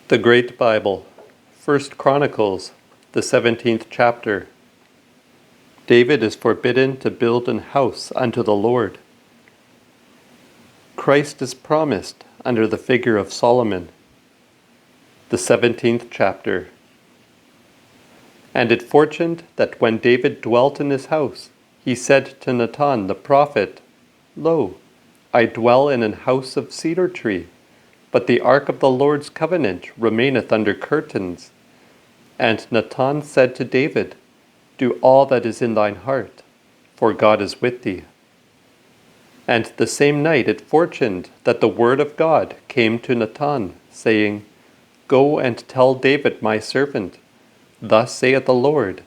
The Great Bible, 1 Chronicles, the 17th chapter. David is forbidden to build an house unto the Lord. Christ is promised under the figure of Solomon. The 17th chapter. And it fortuned that when David dwelt in his house, he said to Nathan the prophet, Lo, I dwell in an house of cedar tree, but the ark of the Lord's covenant remaineth under curtains. And Nathan said to David, Do all that is in thine heart, for God is with thee. And the same night it fortuned that the word of God came to Nathan, saying, Go and tell David my servant, Thus saith the Lord,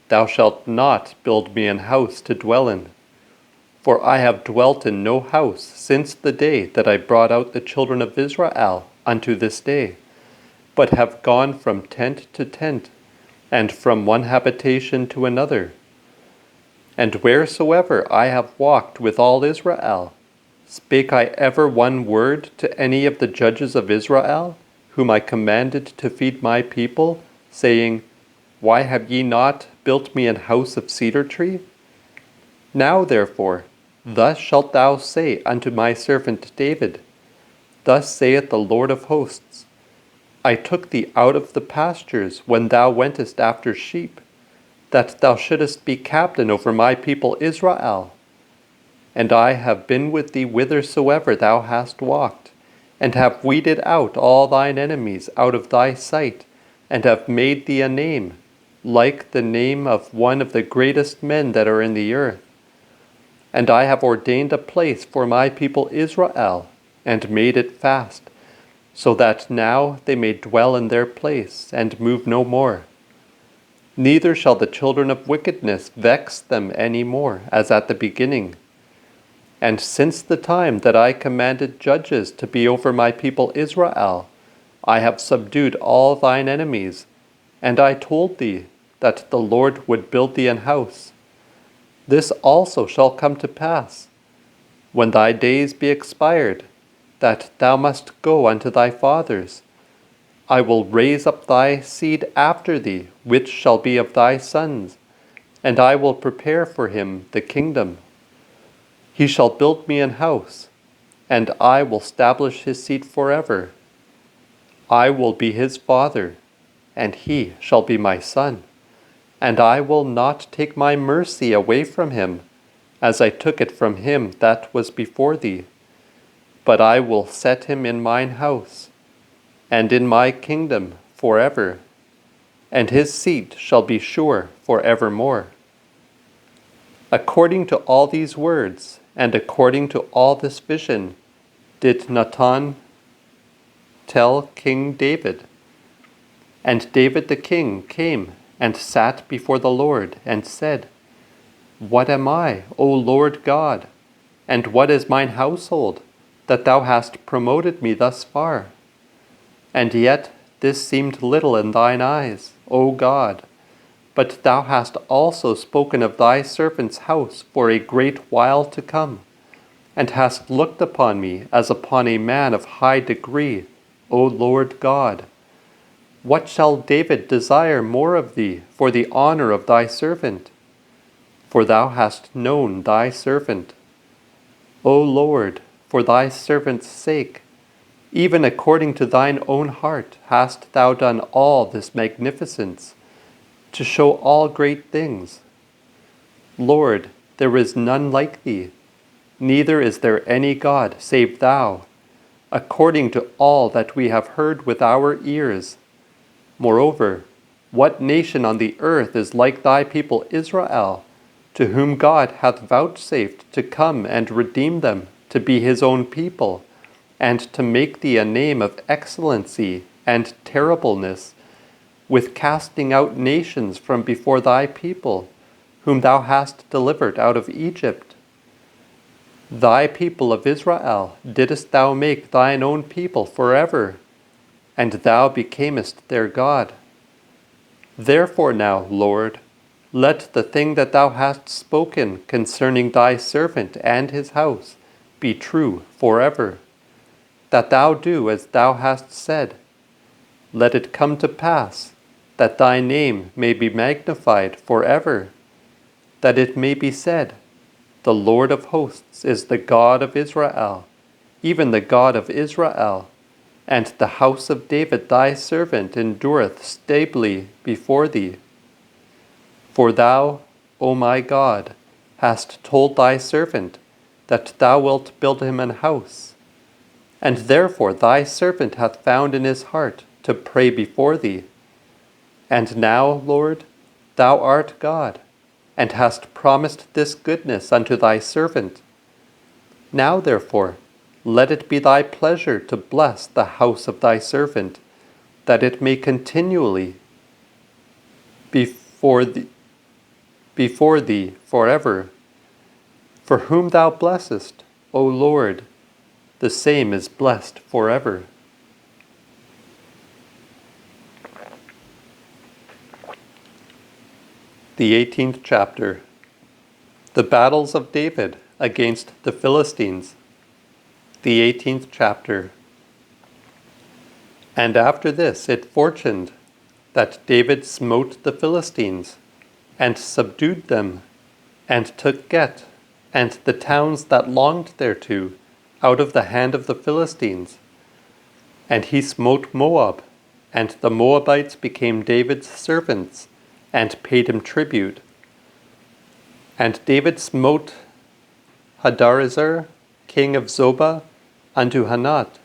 Thou shalt not build me an house to dwell in. For I have dwelt in no house since the day that I brought out the children of Israel unto this day, but have gone from tent to tent, and from one habitation to another. And wheresoever I have walked with all Israel, spake I ever one word to any of the judges of Israel, whom I commanded to feed my people, saying, Why have ye not built me an house of cedar tree? Now therefore, thus shalt thou say unto my servant David, Thus saith the Lord of hosts, I took thee out of the pastures when thou wentest after sheep, that thou shouldest be captain over my people Israel. And I have been with thee whithersoever thou hast walked, and have weeded out all thine enemies out of thy sight, and have made thee a name, like the name of one of the greatest men that are in the earth. And I have ordained a place for my people Israel, and made it fast, so that now they may dwell in their place, and move no more. Neither shall the children of wickedness vex them any more, as at the beginning. And since the time that I commanded judges to be over my people Israel, I have subdued all thine enemies, and I told thee that the Lord would build thee an house. This also shall come to pass, when thy days be expired, that thou must go unto thy fathers. I will raise up thy seed after thee, which shall be of thy sons, and I will prepare for him the kingdom. He shall build me an house, and I will establish his seed forever. I will be his father, and he shall be my son. And I will not take my mercy away from him, as I took it from him that was before thee. But I will set him in mine house, and in my kingdom forever, and his seed shall be sure forevermore. According to all these words, and according to all this vision, did Nathan tell King David. And David the king came and sat before the Lord, and said, What am I, O Lord God, and what is mine household, that thou hast promoted me thus far? And yet this seemed little in thine eyes, O God, but thou hast also spoken of thy servant's house for a great while to come, and hast looked upon me as upon a man of high degree, O Lord God. What shall David desire more of thee for the honor of thy servant? For thou hast known thy servant. O Lord, for thy servant's sake, even according to thine own heart hast thou done all this magnificence, to show all great things. Lord, there is none like thee, neither is there any God save thou, according to all that we have heard with our ears. Moreover, what nation on the earth is like thy people Israel, to whom God hath vouchsafed to come and redeem them, to be his own people, and to make thee a name of excellency and terribleness, with casting out nations from before thy people, whom thou hast delivered out of Egypt? Thy people of Israel didst thou make thine own people forever, and thou becamest their God. Therefore now, Lord, let the thing that thou hast spoken concerning thy servant and his house be true forever, that thou do as thou hast said, let it come to pass, that thy name may be magnified forever, that it may be said, the Lord of hosts is the God of Israel, even the God of Israel, and the house of David thy servant endureth stably before thee. For thou, O my God, hast told thy servant that thou wilt build him an house, and therefore thy servant hath found in his heart to pray before thee. And now, Lord, thou art God, and hast promised this goodness unto thy servant. Now therefore, let it be thy pleasure to bless the house of thy servant, that it may continually before thee forever. For whom thou blessest, O Lord, the same is blessed forever. The 18th chapter. The battles of David against the Philistines. The 18th chapter. And after this it fortuned that David smote the Philistines, and subdued them, and took Geth, and the towns that longed thereto, out of the hand of the Philistines. And he smote Moab, and the Moabites became David's servants, and paid him tribute. And David smote Hadarezer, king of Zobah, unto Hanath,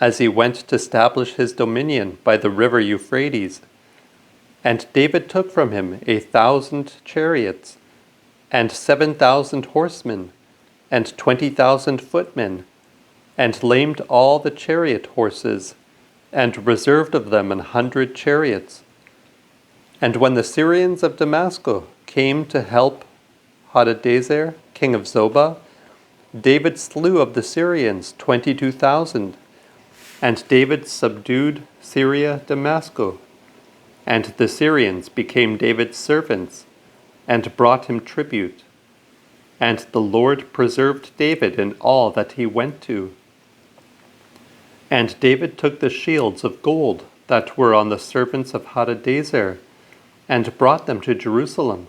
as he went to establish his dominion by the river Euphrates. And David took from him 1,000 chariots, and 7,000 horsemen, and 20,000 footmen, and lamed all the chariot horses, and reserved of them 100 chariots. And when the Syrians of Damascus came to help Hadadezer, king of Zobah, David slew of the Syrians 22,000. And David subdued Syria, Damascus. And the Syrians became David's servants, and brought him tribute. And the Lord preserved David in all that he went to. And David took the shields of gold that were on the servants of Hadadezer, and brought them to Jerusalem.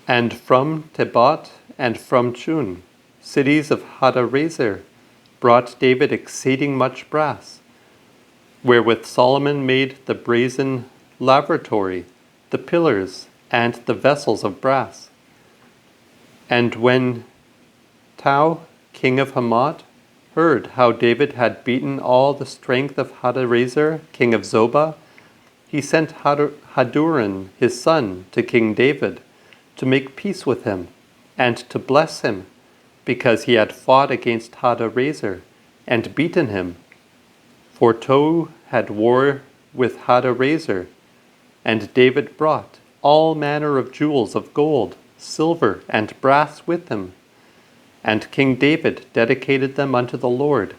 And from Tebot and from Chun, cities of Hadarezer, brought David exceeding much brass, wherewith Solomon made the brazen lavatory, the pillars, and the vessels of brass. And when Tou, king of Hamath, heard how David had beaten all the strength of Hadarezer, king of Zobah, he sent Haduran, his son, to King David, to make peace with him, and to bless him, because he had fought against Hadarezer, and beaten him. For Tou had war with Hadarezer, and David brought all manner of jewels of gold, silver, and brass with him. And King David dedicated them unto the Lord,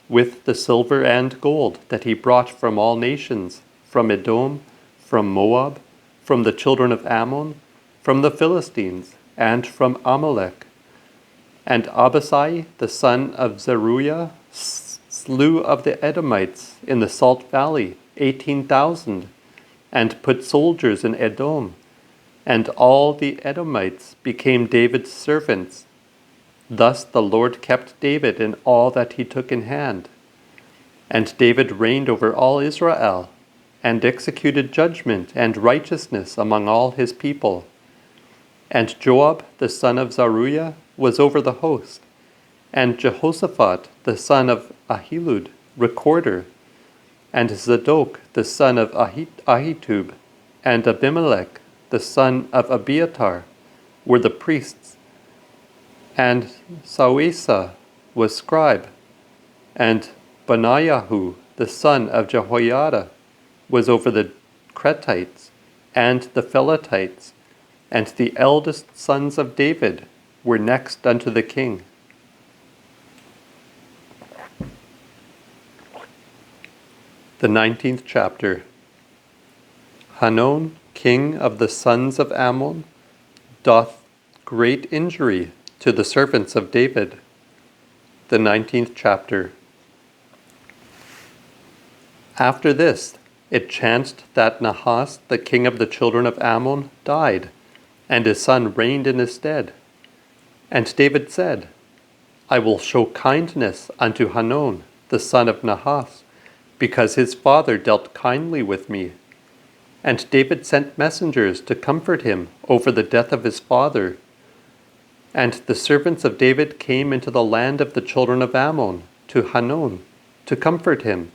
with the silver and gold that he brought from all nations, from Edom, from Moab, from the children of Ammon, from the Philistines, and from Amalek. And Abisai, the son of Zeruiah, slew of the Edomites in the Salt Valley 18,000, and put soldiers in Edom, and all the Edomites became David's servants. Thus the Lord kept David in all that he took in hand. And David reigned over all Israel, and executed judgment and righteousness among all his people. And Joab the son of Zeruiah was over the host, and Jehoshaphat the son of Ahilud, recorder, and Zadok the son of Ahitub, and Abimelech the son of Abiatar were the priests. And Sawesa was scribe, and Benaiahu the son of Jehoiada was over the Cretites and the Felatites, and the eldest sons of David were next unto the king. The 19th chapter. Hanun, king of the sons of Ammon, doth great injury to the servants of David. The 19th chapter. After this, it chanced that Nahas, the king of the children of Ammon, died, and his son reigned in his stead. And David said, I will show kindness unto Hanun, the son of Nahas, because his father dealt kindly with me. And David sent messengers to comfort him over the death of his father. And the servants of David came into the land of the children of Ammon to Hanun to comfort him.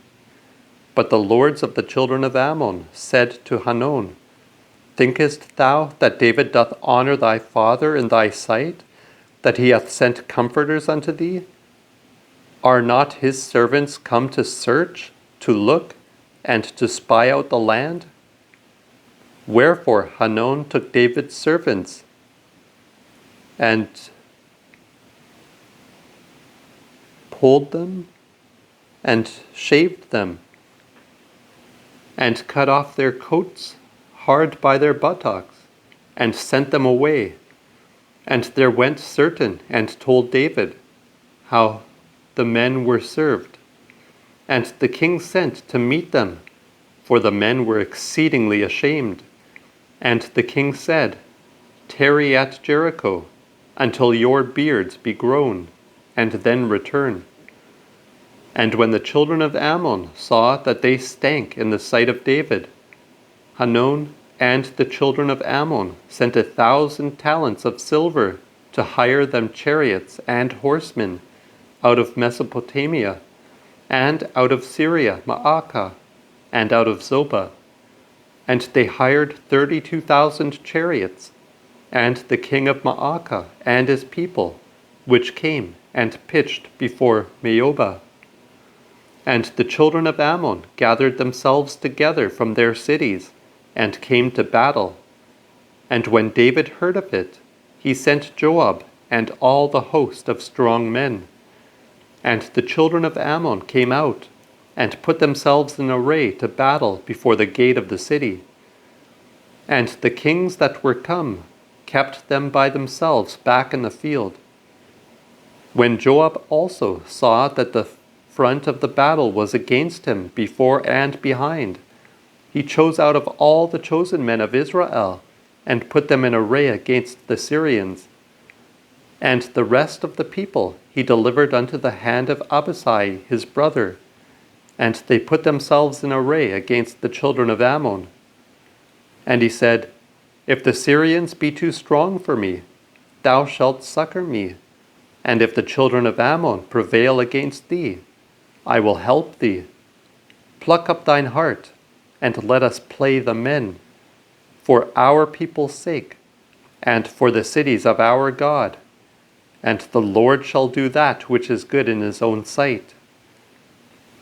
But the lords of the children of Ammon said to Hanun, Thinkest thou that David doth honor thy father in thy sight, that he hath sent comforters unto thee? Are not his servants come to search, to look, and to spy out the land? Wherefore Hanun took David's servants and pulled them and shaved them and cut off their coats hard by their buttocks, and sent them away. And there went certain and told David how the men were served. And the king sent to meet them, for the men were exceedingly ashamed. And the king said, Tarry at Jericho until your beards be grown, and then return. And when the children of Ammon saw that they stank in the sight of David, Hanun and the children of Ammon sent 1,000 talents of silver to hire them chariots and horsemen out of Mesopotamia, and out of Syria, Maacah, and out of Zobah. And they hired 32,000 chariots, and the king of Maacah and his people, which came and pitched before Meobah. And the children of Ammon gathered themselves together from their cities, and came to battle. And when David heard of it, he sent Joab and all the host of strong men. And the children of Ammon came out, and put themselves in array to battle before the gate of the city. And the kings that were come kept them by themselves back in the field. When Joab also saw that the front of the battle was against him before and behind, he chose out of all the chosen men of Israel, and put them in array against the Syrians. And the rest of the people he delivered unto the hand of Abishai his brother, and they put themselves in array against the children of Ammon. And he said, If the Syrians be too strong for me, thou shalt succor me, and if the children of Ammon prevail against thee, I will help thee. Pluck up thine heart, and let us play the men, for our people's sake, and for the cities of our God. And the Lord shall do that which is good in his own sight.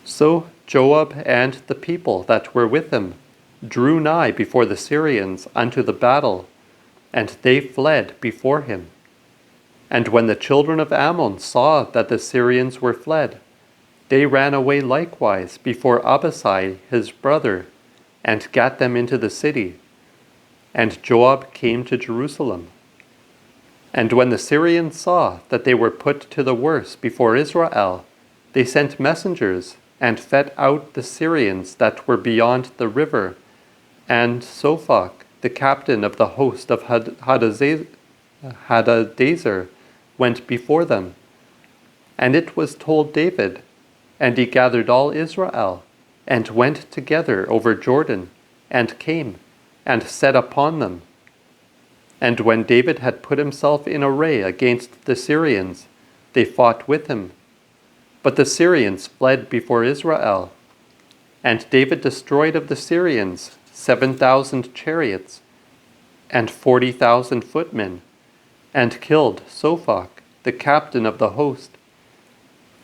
So Joab and the people that were with him drew nigh before the Syrians unto the battle, and they fled before him. And when the children of Ammon saw that the Syrians were fled, they ran away likewise before Abishai his brother, and gat them into the city. And Joab came to Jerusalem. And when the Syrians saw that they were put to the worse before Israel, they sent messengers, and fed out the Syrians that were beyond the river. And Sophach, the captain of the host of Hadadezer, went before them. And it was told David, and he gathered all Israel, and went together over Jordan, and came, and set upon them. And when David had put himself in array against the Syrians, they fought with him. But the Syrians fled before Israel. And David destroyed of the Syrians 7,000 chariots, and 40,000 footmen, and killed Sophach, the captain of the host.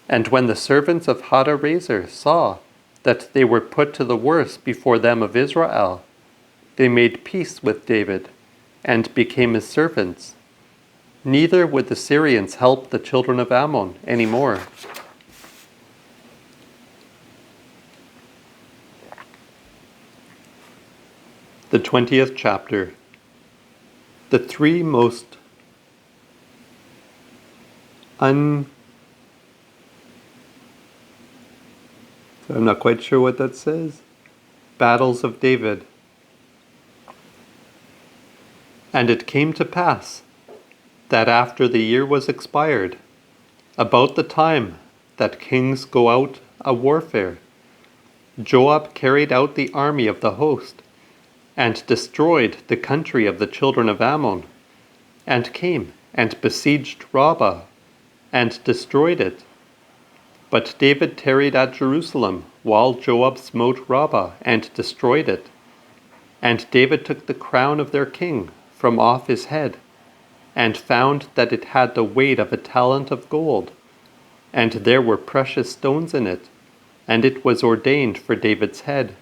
And when the servants of Hadarezer saw that they were put to the worse before them of Israel, they made peace with David, and became his servants. Neither would the Syrians help the children of Ammon any more. The 20th chapter. The three most I'm not quite sure what that says. Battles of David. And it came to pass that after the year was expired, about the time that kings go out a warfare, Joab carried out the army of the host, and destroyed the country of the children of Ammon, and came and besieged Rabbah, and destroyed it. But David tarried at Jerusalem, while Joab smote Rabbah, and destroyed it. And David took the crown of their king from off his head, and found that it had the weight of a talent of gold, and there were precious stones in it, and it was ordained for David's head.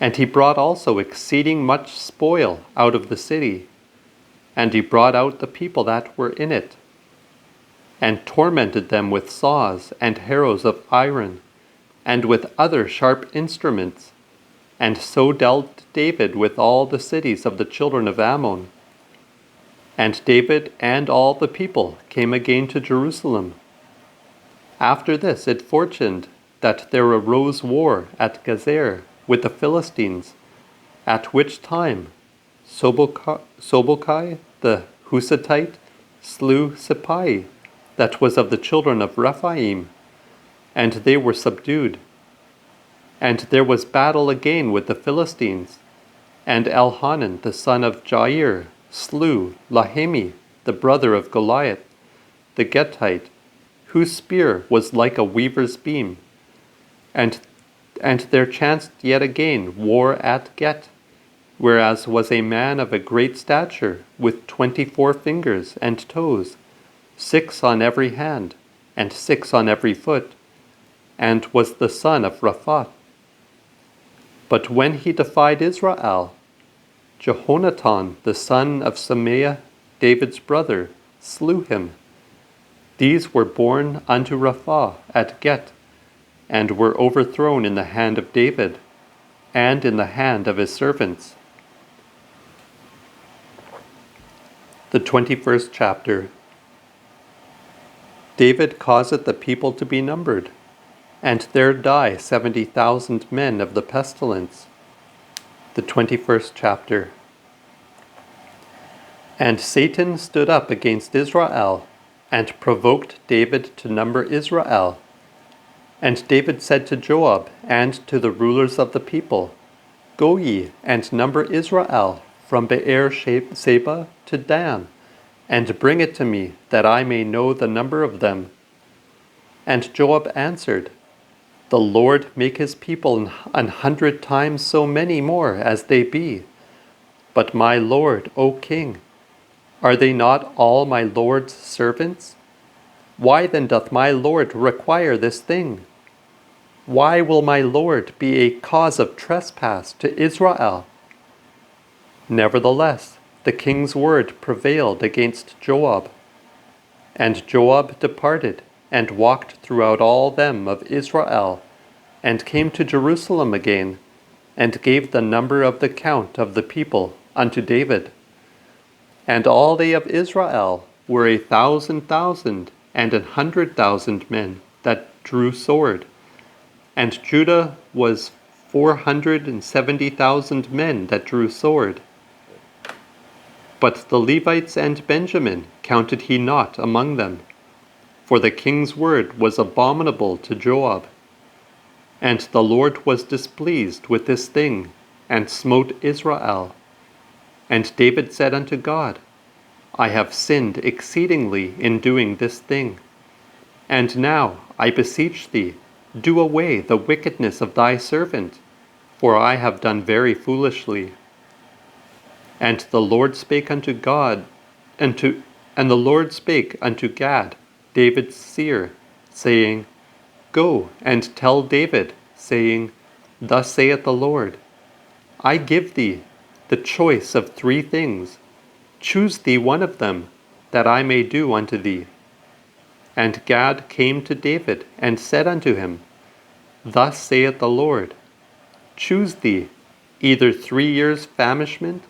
And he brought also exceeding much spoil out of the city, and he brought out the people that were in it, and tormented them with saws and harrows of iron, and with other sharp instruments. And so dealt David with all the cities of the children of Ammon. And David and all the people came again to Jerusalem. After this it fortuned that there arose war at Gezer with the Philistines, at which time Sobokai the Hushathite slew Sippai, that was of the children of Rephaim, and they were subdued. And there was battle again with the Philistines, and Elhanan the son of Jair slew Lahemi, the brother of Goliath, the Gittite, whose spear was like a weaver's beam. And there chanced yet again war at Get, whereas was a man of a great stature, with 24 fingers and toes, 6 on every hand, and 6 on every foot, and was the son of Raphath. But when he defied Israel, Jehonatan the son of Shimea, David's brother, slew him. These were born unto Rapha at Get, and were overthrown in the hand of David, and in the hand of his servants. The 21st chapter. David causeth the people to be numbered, and there die 70,000 men of the pestilence. The 21st chapter. And Satan stood up against Israel, and provoked David to number Israel. And David said to Joab and to the rulers of the people, Go ye and number Israel from Beer Sheba to Dan, and bring it to me, that I may know the number of them. And Joab answered, The Lord make his people 100 times so many more as they be. But my lord, O king, are they not all my lord's servants? Why then doth my lord require this thing? Why will my lord be a cause of trespass to Israel? Nevertheless, the king's word prevailed against Joab. And Joab departed, and walked throughout all them of Israel, and came to Jerusalem again, and gave the number of the count of the people unto David. And all they of Israel were 1,000,000 and 100,000 men that drew sword. And Judah was 470,000 men that drew sword. But the Levites and Benjamin counted he not among them, for the king's word was abominable to Joab. And the Lord was displeased with this thing, and smote Israel. And David said unto God, I have sinned exceedingly in doing this thing. And now, I beseech thee, do away the wickedness of thy servant, for I have done very foolishly. And the Lord spake unto God, and the Lord spake unto Gad, David's seer, saying, Go and tell David, saying, Thus saith the Lord, I give thee the choice of 3 things. Choose thee one of them, that I may do unto thee. And Gad came to David, and said unto him, Thus saith the Lord, Choose thee either 3 years' famishment,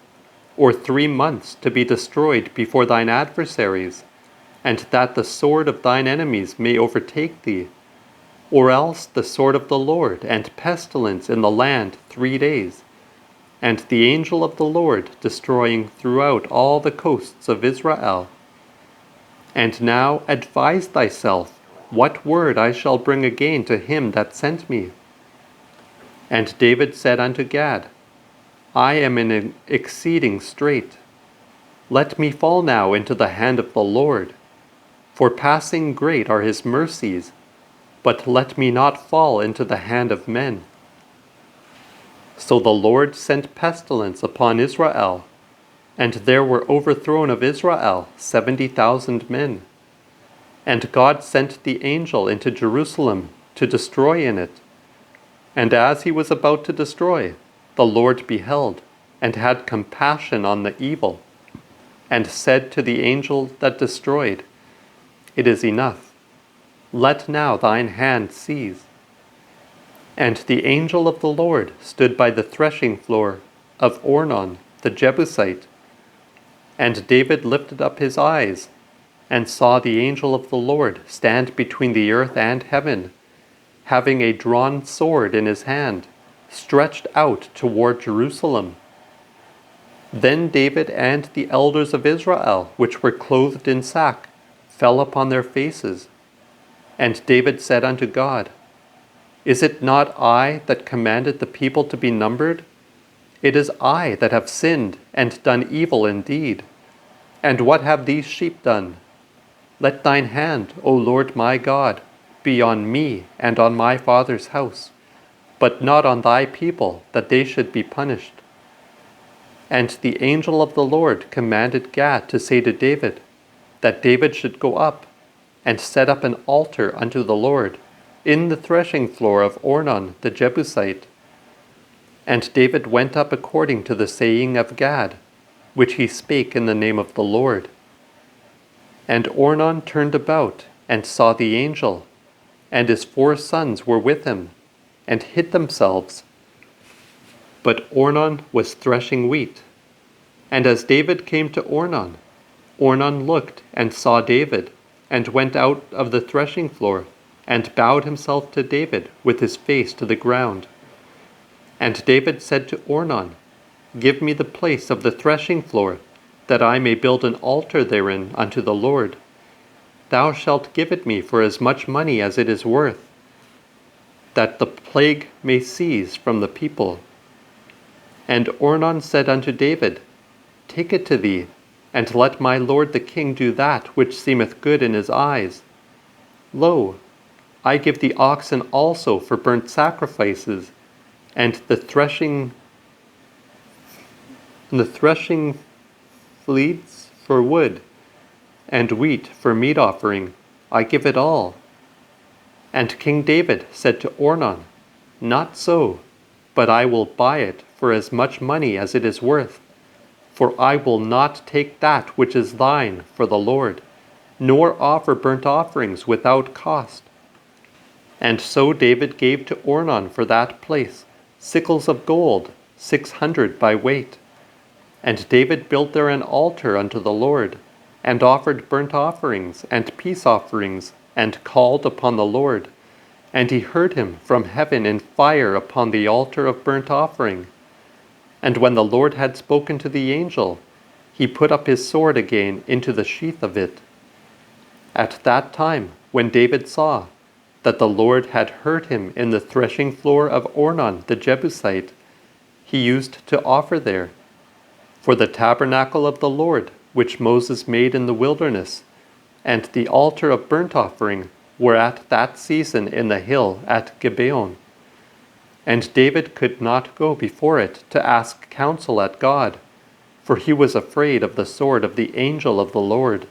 or 3 months to be destroyed before thine adversaries, and that the sword of thine enemies may overtake thee, or else the sword of the Lord and pestilence in the land 3 days, and the angel of the Lord destroying throughout all the coasts of Israel. And now advise thyself what word I shall bring again to him that sent me. And David said unto Gad, I am in an exceeding strait. Let me fall now into the hand of the Lord, for passing great are his mercies, but let me not fall into the hand of men. So the Lord sent pestilence upon Israel, and there were overthrown of Israel 70,000 men. And God sent the angel into Jerusalem to destroy in it. And as he was about to destroy, the Lord beheld, and had compassion on the evil, and said to the angel that destroyed, It is enough. Let now thine hand cease. And the angel of the Lord stood by the threshing floor of Ornan the Jebusite. And David lifted up his eyes, and saw the angel of the Lord stand between the earth and heaven, having a drawn sword in his hand, stretched out toward Jerusalem. Then David and the elders of Israel, which were clothed in sack, fell upon their faces. And David said unto God, Is it not I that commanded the people to be numbered? It is I that have sinned and done evil indeed. And what have these sheep done? Let thine hand, O Lord my God, be on me and on my father's house, but not on thy people, that they should be punished. And the angel of the Lord commanded Gad to say to David, that David should go up and set up an altar unto the Lord in the threshing floor of Ornan the Jebusite. And David went up according to the saying of Gad, which he spake in the name of the Lord. And Ornan turned about and saw the angel, and his 4 sons were with him, and hid themselves. But Ornan was threshing wheat. And as David came to Ornan, Ornan looked and saw David, and went out of the threshing floor, and bowed himself to David with his face to the ground. And David said to Ornan, Give me the place of the threshing floor, that I may build an altar therein unto the Lord. Thou shalt give it me for as much money as it is worth, that the plague may cease from the people. And Ornan said unto David, Take it to thee, and let my lord the king do that which seemeth good in his eyes. Lo, I give thee oxen also for burnt sacrifices, and the threshing fleets for wood, and wheat for meat offering. I give it all. And King David said to Ornan, Not so, but I will buy it for as much money as it is worth. For I will not take that which is thine for the Lord, nor offer burnt offerings without cost. And so David gave to Ornan for that place sickles of gold, 600 by weight. And David built there an altar unto the Lord, and offered burnt offerings and peace offerings, and called upon the Lord. And he heard him from heaven in fire upon the altar of burnt offering. And when the Lord had spoken to the angel, he put up his sword again into the sheath of it. At that time, when David saw that the Lord had heard him in the threshing floor of Ornan the Jebusite, he used to offer there. For the tabernacle of the Lord, which Moses made in the wilderness, and the altar of burnt offering were at that season in the hill at Gibeon. And David could not go before it to ask counsel at God, for he was afraid of the sword of the angel of the Lord.